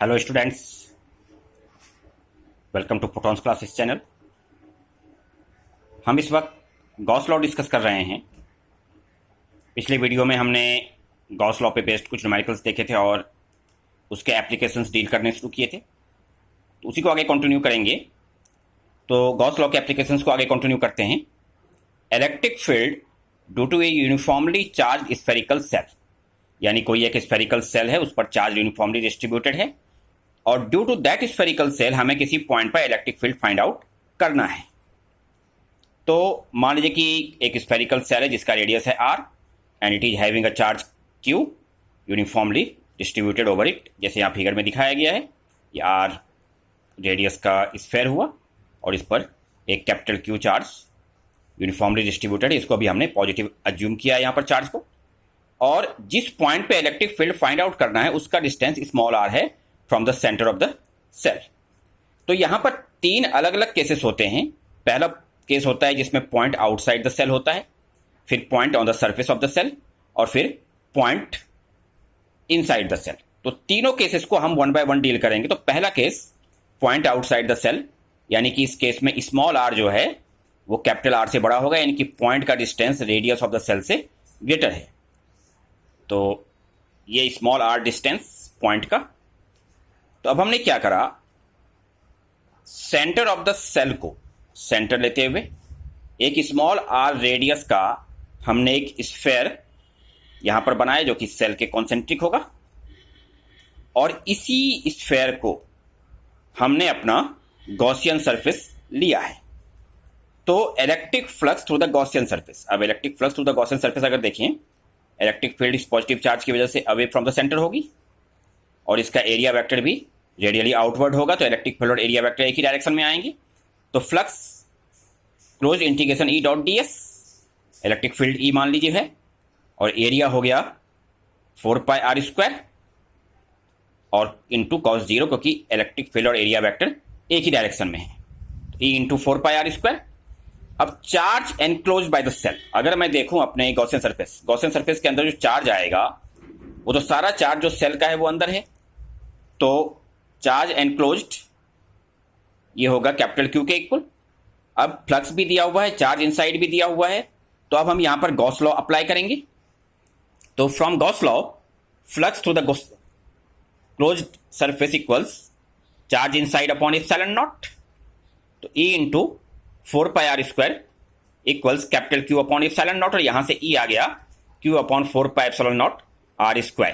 Hello students, welcome to protons classes channel. हम इस वक्त गॉस लॉ डिस्कस कर रहे हैं। पिछले वीडियो में हमने गॉस लॉ पे बेस्ड कुछ न्यूमेरिकल्स देखे थे और उसके एप्लीकेशंस डील करने शुरू किए थे, तो उसी को आगे कंटिन्यू करेंगे। तो गॉस लॉ के एप्लीकेशंस को आगे कंटिन्यू करते हैं। Electric field due to a uniformly charge spherical shell, यानी कोई एक स्फेरिकल सेल है, उस पर चार्ज यूनिफॉर्मली डिस्ट्रीब्यूटेड है और due to that spherical shell हमें किसी पॉइंट पर इलेक्ट्रिक फील्ड फाइंड आउट करना है। तो मान लीजिए कि एक स्फेरिकल सेल है जिसका रेडियस है r and it is having a charge q uniformly distributed over it, जैसे यहाँ फिगर में दिखाया गया है। ये r रेडियस का स्फेयर हुआ और इस पर एक capital Q charge uniformly distributed है। इसको अभी हमने पॉजिटिव अज्यूम किया है यहाँ पर चार्ज को, और जिस पॉइंट पे इलेक्ट्रिक फील्ड फाइंड आउट करना है उसका डिस्टेंस स्मॉल r है from the centre of the shell. तो यहां पर तीन अलग अलग केसेस होते हैं। पहला केस होता है जिसमें पॉइंट आउटसाइड द सेल होता है, फिर point on the surface of the shell और फिर पॉइंट इनसाइड द सेल। तो तीनों केसेस को हम वन बाय वन डील करेंगे। तो पहला case point outside the shell, यानी कि इस केस में स्मॉल r जो है वो कैपिटल R से बड़ा होगा, यानी कि पॉइंट का distance radius of the shell से ग्रेटर है। तो ये स्मॉल r डिस्टेंस पॉइंट का। तो अब हमने क्या करा, सेंटर ऑफ द सेल को सेंटर लेते हुए एक स्मॉल r रेडियस का हमने एक स्फेयर यहां पर बनाया जो कि सेल के कॉन्सेंट्रिक होगा, और इसी स्फेयर को हमने अपना गॉसियन सरफेस लिया है। तो electric flux through the Gaussian surface, अब electric flux through the Gaussian surface अगर देखें, इलेक्ट्रिक फील्ड इस पॉजिटिव चार्ज की वजह से अवे फ्रॉम द सेंटर होगी और इसका एरिया वेक्टर भी रेडियली आउटवर्ड होगा। तो इलेक्ट्रिक फील्ड और एरिया वेक्टर एक ही डायरेक्शन में आएंगे। तो flux close integration E dot d s, electric field E मान लीजिए है, और एरिया हो गया 4πr² और इंटू कॉस जीरो, क्योंकि इलेक्ट्रिक फील्ड और एरिया वेक्टर एक ही डायरेक्शन में है। E into 4πr²। अब charge enclose by the shell, अगर मैं देखूं अपने गॉसियन सरफेस के अंदर जो चार्ज आएगा वो तो सारा चार्ज जो सेल का है वो अंदर है। तो चार्ज एनक्लोज्ड ये होगा कैपिटल Q के इक्वल। अब फ्लक्स भी दिया हुआ है, चार्ज इनसाइड भी दिया हुआ है। तो अब हम यहां पर गॉस लॉ अप्लाई करेंगे। तो from Gauss law flux through the closed surface equals charge inside upon epsilon not. तो E into 4πr² equals capital Q upon epsilon naught, और यहां से E आ गया Q अपॉन 4πε0 r²।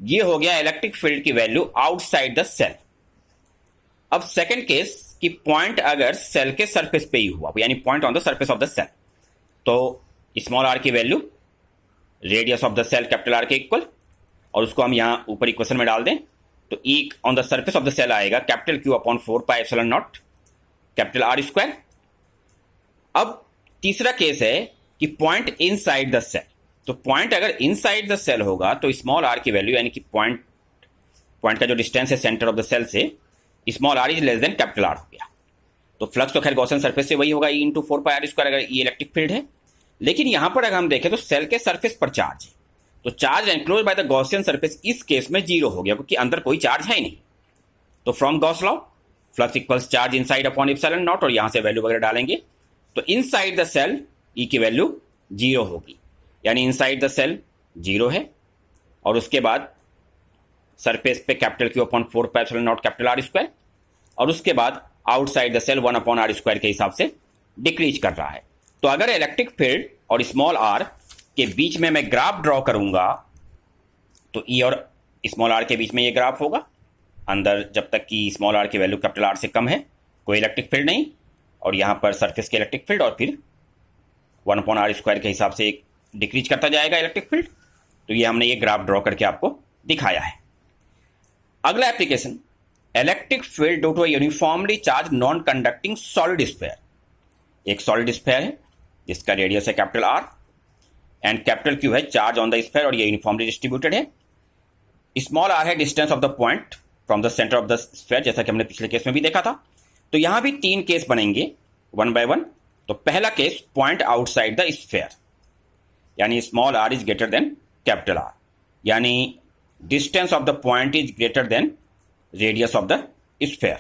ये हो गया इलेक्ट्रिक फील्ड की वैल्यू आउटसाइड द सेल। अब सेकंड केस कि पॉइंट अगर सेल के सरफेस पे ही हुआ, यानी point on the surface of the shell, तो स्मॉल r की value radius of the shell capital R के इक्वल, और उसको हम यहां ऊपर इक्वेशन में डाल दें तो E on the surface of the shell आएगा capital Q upon 4πε0 capital R²। अब तीसरा केस है कि पॉइंट इनसाइड द सेल। तो पॉइंट अगर इनसाइड द सेल होगा तो स्मॉल r की वैल्यू, यानी कि पॉइंट का जो डिस्टेंस है सेंटर ऑफ द सेल से, small r is less than capital R हो गया। तो फ्लक्स तो खैर गॉसियन सरफेस से वही होगा, E इंटू 4πr² अगर ये इलेक्ट्रिक फील्ड है। लेकिन यहां पर अगर हम देखें तो सेल के सरफेस पर चार्ज है, तो charge enclose by the Gaussian surface इस केस में 0 हो गया, क्योंकि अंदर कोई चार्ज है ही नहीं। तो from Gauss law flux equals charge inside upon epsilon naught, और यहां से वैल्यू वगैरह डालेंगे तो इनसाइड द सेल E की वैल्यू 0 होगी, यानी इनसाइड द सेल 0 है, और उसके बाद सरफेस पे capital Q upon 4πε0 capital R², और उसके बाद outside the cell 1 upon R² के हिसाब से डिक्रीज कर रहा है। तो अगर इलेक्ट्रिक फील्ड और स्मॉल r के बीच में मैं ग्राफ ड्रॉ करूंगा तो E और स्मॉल r के बीच में ये ग्राफ होगा। अंदर जब तक कि स्मॉल r की वैल्यू कैपिटल R से कम है कोई इलेक्ट्रिक फील्ड नहीं, और यहां पर सरफेस के इलेक्ट्रिक फील्ड, और फिर 1 अपॉन R² के हिसाब से एक डिक्रीज करता जाएगा इलेक्ट्रिक फील्ड। तो ये हमने ये ग्राफ ड्रॉ करके आपको दिखाया है। अगला application, electric field due to a uniformly charge non conducting solid sphere. एक सॉलिड स्फीयर है जिसका रेडियस है capital R and capital Q है चार्ज ऑन द स्फीयर, और ये यूनिफॉर्मली डिस्ट्रीब्यूटेड है। स्मॉल r है distance of the point from the centre of the sphere, जैसा कि हमने पिछले केस में भी देखा था। तो यहां भी तीन केस बनेंगे वन बाय वन। तो पहला case point outside the sphere, यानी small r is greater than capital R, यानी distance of the point is greater than radius of the sphere.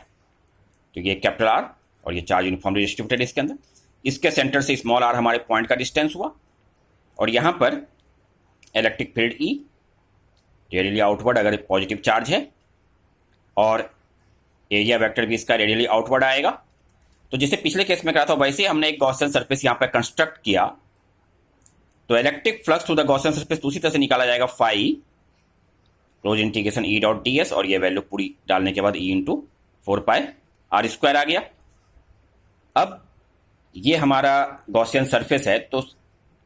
तो ये कैपिटल आर और ये चार्ज यूनिफॉर्मली डिस्ट्रीब्यूटेड इसके अंदर। इसके सेंटर से स्मॉल आर हमारे पॉइंट का डिस्टेंस हुआ, और यहाँ पर इलेक्ट्रिक फील्ड ई रेडियली आउटवर्ड अगर पॉजिटिव चार्ज है, और एरिया वेक्टर भी इसका रेडियली आउटवर्ड आएगा। तो जैसे पिछले केस में करा था वैसे ही हमने एक गॉसियन सरफेस यहाँ पर कंस्ट्रक्ट किया, तो electric flux to the Gaussian surface उसी तरह से निकाला जाएगा phi close integration E dot d s, और ये वैल्यू पूरी डालने के बाद ई इंटू 4πr² आ गया। अब ये हमारा गॉसियन सरफेस है, तो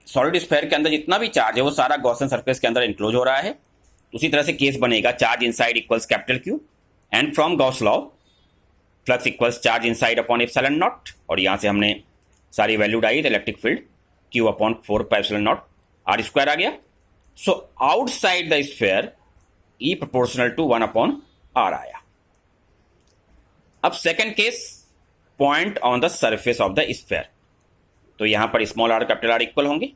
सॉलिड स्फीयर के अंदर जितना भी चार्ज है वो सारा गॉसियन सरफेस के अंदर इंक्लोज हो रहा है। उसी तरह से केस बनेगा charge inside equals capital Q, and from Gauss law flux equals charge inside upon epsilon naught, और यहाँ से हमने सारी वैल्यू डाली तो electric field Q upon 4πε0r² आ गया। So outside the sphere E proportional to 1/r आया। अब second case, point on the surface of the sphere. तो यहां पर small R capital R equal होंगे,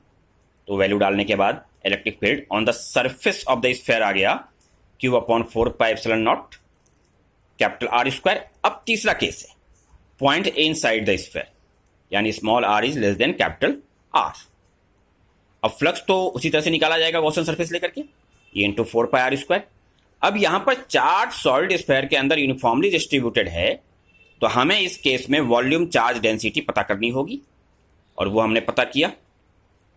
तो वैल्यू डालने के बाद electric field on the surface of the sphere आ गया क्यू अपॉन 4πε0 कैपिटल r²। अब तीसरा केस है पॉइंट इनसाइड द स्फीयर, यानी small r is less than capital R. अब फ्लक्स तो उसी तरह से निकाला जाएगा गॉसियन सरफेस लेकर के, ये इंटू 4πr²। अब यहां पर चार्ज सॉलिड स्फीयर के अंदर यूनिफॉर्मली डिस्ट्रीब्यूटेड है, तो हमें इस केस में वॉल्यूम चार्ज डेंसिटी पता करनी होगी, और वो हमने पता किया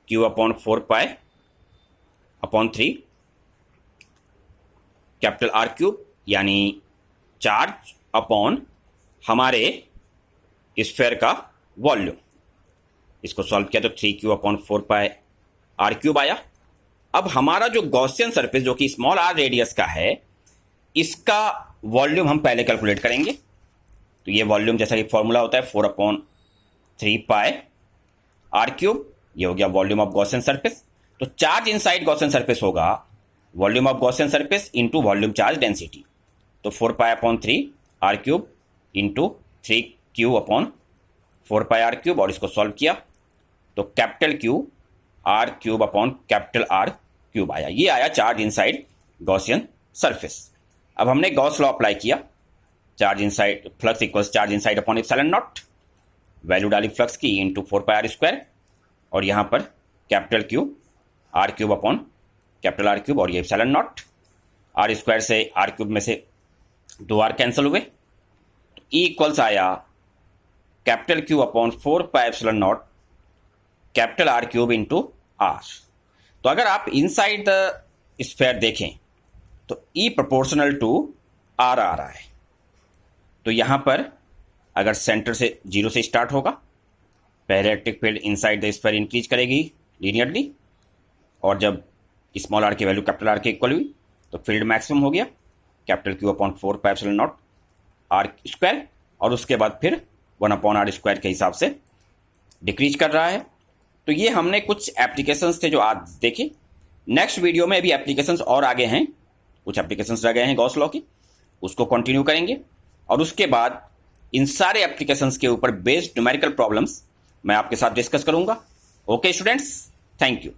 Q अपॉन 4π/3 कैपिटल R³ यानी चार्ज अपॉन हमारे स्फीयर का वॉल्यूम। इसको सॉल्व किया तो 3Q अपॉन 4πr³ आया। अब हमारा जो गॉसियन सरफेस जो कि स्मॉल आर रेडियस का है, इसका वॉल्यूम हम पहले कैलकुलेट करेंगे। तो ये वॉल्यूम जैसा कि फॉर्मूला होता है 4/3πr³, ये हो गया वॉल्यूम ऑफ गॉसियन सरफेस। तो चार्ज इनसाइड गॉसियन सरफेस होगा volume of Gaussian surface into volume charge density. तो 4π/3r³ into 3Q upon 4πr³, और इसको सॉल्व किया तो capital Q r³ upon capital R³ आया। ये आया चार्ज इनसाइड गॉसियन सरफेस। अब हमने गॉस लॉ अप्लाई किया, charge inside flux equals charge inside upon epsilon not, value डाली फ्लक्स की इंटू 4πr², और यहाँ पर capital Q r³ upon capital R³, और ये एप्सिलॉन नॉट। r² से R³ में से 2r कैंसिल हुए, तो E इक्वल्स आया capital Q upon 4πε0 capital R³ into R। तो अगर आप इनसाइड द स्फीयर देखें तो E प्रोपोर्शनल टू R आ रहा है। तो यहाँ पर अगर सेंटर से 0 से स्टार्ट होगा, पहले electric field inside the sphere increase करेगी लीनियरली, और जब स्मॉल आर की वैल्यू कैपिटल आर के इक्वल हुई तो फील्ड मैक्सिमम हो गया कैपिटल Q अपॉन 4πε0 r², और उसके बाद फिर 1/r² के हिसाब से डिक्रीज कर रहा है। तो ये हमने कुछ एप्लीकेशंस थे जो आज देखे। नेक्स्ट वीडियो में अभी एप्लीकेशंस और आगे हैं, कुछ एप्लीकेशंस रह गए हैं गॉस लॉ की, उसको कंटिन्यू करेंगे, और उसके बाद इन सारे एप्लीकेशंस के ऊपर बेस्ड न्यूमेरिकल प्रॉब्लम्स मैं आपके साथ डिस्कस करूंगा। Okay students, thank you.